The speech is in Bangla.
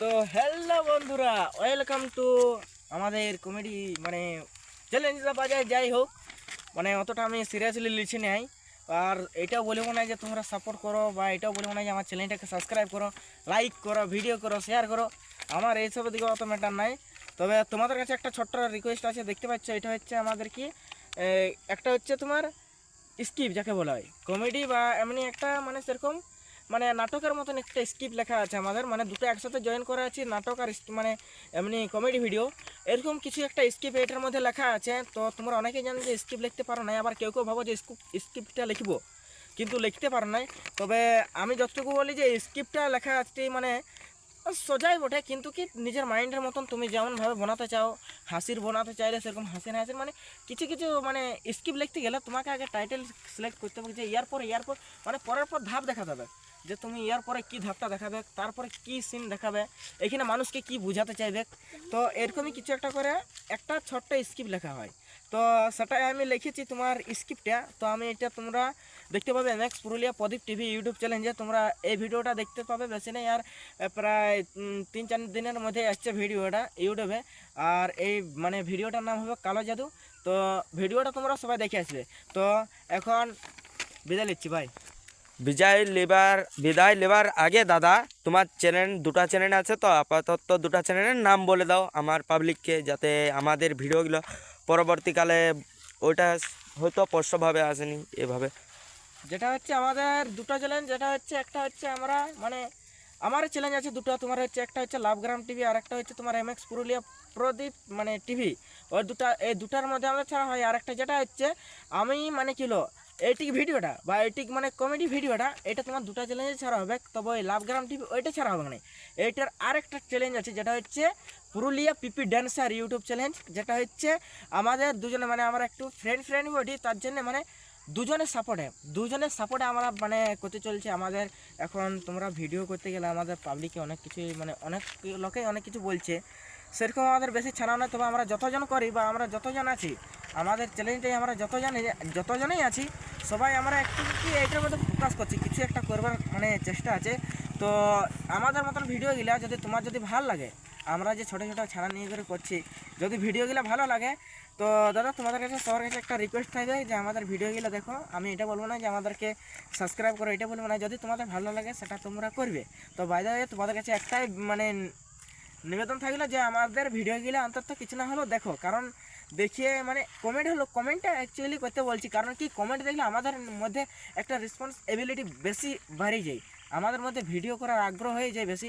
তো হ্যালো বন্ধুরা, ওয়েলকাম টু আমাদের কমেডি চ্যালেঞ্জ বাজার। যাই হোক, অতটা আমি সিরিয়াসলি লিখি নাই। আর এটাও বলবো না যে তোমরা সাপোর্ট করো, বা এটাও বলবো না যে আমার চ্যানেলটাকে সাবস্ক্রাইব করো, লাইক করো, ভিডিও করো, শেয়ার করো। আমার এইসবের দিকে অত ম্যাটার নাই। তবে তোমাদের কাছে একটা ছোট্ট রিকোয়েস্ট আছে, দেখতে পাচ্ছ এটা হচ্ছে আমাদের কি একটা হচ্ছে তোমার স্কিপ যাকে বলা হয় কমেডি, বা এমনি একটা সেরকম নাটকের মতন একটা স্কিপ লেখা আছে আমাদের, দুটো একসাথে জয়েন করা আছে, নাটক আর এমনি কমেডি ভিডিও, এরকম কিছু একটা স্কিপ এটার মধ্যে লেখা আছে। তো তোমরা অনেকেই জানো যে স্কিপ লিখতে পারো না, আবার কেউ কেউ ভাবো যে স্কিপটা লিখবো কিন্তু লিখতে পারো নাই। তবে আমি যতটুকু বলি যে স্কিপটা লেখা আছে সোজাই বটে, কিন্তু কি নিজের মাইন্ডের মতন তুমি যেমনভাবে বানাতে চাও, হাসির বানাতে চাইলে সেরকম হাসির হাসির কিছু কিছু স্কিপ লিখতে গেলে তোমাকে আগে টাইটেল সিলেক্ট করতে হবে, যে ইয়ার পরে পরের পর ধাপ দেখা যাবে, যে তুমি ইয়ার পরে কী ধাপটা দেখাবে, তারপরে কি সিন দেখাবে, এখানে মানুষকে কি বোঝাতে চাইবে। তো এরকমই কিছু একটা করে একটা ছোট্ট স্কিপ লেখা হয়। তো সেটাই আমি লিখেছি তোমার স্ক্রিপ্টটা। তো আমি এটা তোমরা দেখতে পাবে এমএক্স পুরুলিয়া প্রদীপ টিভি ইউটিউব চ্যানেলে, তোমরা এই ভিডিওটা দেখতে পাবে। বেশি নেই আর প্রায় 3-4 দিনের মধ্যে আসছে ভিডিওটা ইউটিউবে। আর এই ভিডিওটার নাম হবে কালো জাদু। তো ভিডিওটা তোমরা সবাই দেখে আসবে। তো এখন বিদায় নিচ্ছি ভাই। বিদায় লেবার আগে দাদা, তোমার দুটা চ্যানেল আছে, তো আপাতত দুটা চ্যানেলের নাম বলে দাও আমার পাবলিককে, যাতে আমাদের ভিডিওগুলো পরবর্তীকালে ওইটা হয়তো স্পষ্টভাবে আসেনি এভাবে। যেটা হচ্ছে আমাদের দুটো চ্যালেঞ্জ, যেটা হচ্ছে একটা হচ্ছে আমরা আমার চ্যালেঞ্জ আছে দুটো, তোমার হচ্ছে একটা হচ্ছে লাভগ্রাম টিভি, আর একটা হচ্ছে তোমার এমএক্স পুরুলিয়া প্রদীপ টিভি। ওই এই দুটার মধ্যে আমাদের ছাড়া হয়। আর একটা যেটা হচ্ছে আমি কিলো এইটিক ভিডিওটা বা এইটিক কমেডি ভিডিওটা, এটা তোমার দুটো চ্যালেঞ্জে ছাড়া হবে। তবে ওই লাভগ্রাম টিভি ওইটা ছাড়া হবে না। এইটার আরেকটা চ্যালেঞ্জ আছে, যেটা হচ্ছে পুরুলিয়া পিপি ড্যান্সার ইউটিউব চ্যালেঞ্জ, যেটা হচ্ছে আমাদের দুজনে আমার একটু ফ্রেন্ড বডি, তার জন্য দুজনের সাপোর্টে আমরা করতে চলছে আমাদের। এখন তোমরা ভিডিও করতে গেলে আমাদের পাবলিকে অনেক কিছুই অনেক লোকেই অনেক কিছু বলছে, সেরকম আমাদের বেশি ছাড়া নয়। তবে আমরা যতজন করি বা আমরা যতজন আছি আমাদের চ্যালেঞ্জটাই, আমরা যতজনেই আছি সবাই আমরা একটু কি এইটার মধ্যে ফোকাস করছি, কিছু একটা করবার চেষ্টা আছে। তো আমাদের মতন ভিডিওগুলা যদি তোমার যদি ভালো লাগে, আমরা যে ছোটো ছোটো ছাড়া নিয়ে করে করছি, যদি ভিডিওগুলো ভালো লাগে, তো দাদা তোমাদের কাছে সবার কাছে একটা রিকোয়েস্ট থাকবে যে আমাদের ভিডিওগুলো দেখো। আমি এটা বলবো না যে আমাদেরকে সাবস্ক্রাইব করো, এটা বলবো না, যদি তোমাদের ভালো লাগে সেটা তোমরা করবে। তো বাই দ্য ওয়ে তোমাদের কাছে একটাই নিবেদন থাকলো যে আমাদের ভিডিওগুলো অন্তত কিছু না হলেও দেখো, কারণ দেখিয়ে কমেন্টটা অ্যাকচুয়ালি করতে বলছি, কারণ কি কমেন্ট দেখলে আমাদের মধ্যে একটা রেসপন্সিবিলিটি বেশি বাড়ে যায়, আমাদের মধ্যে ভিডিও করার আগ্রহ হয়ে যায় বেশি।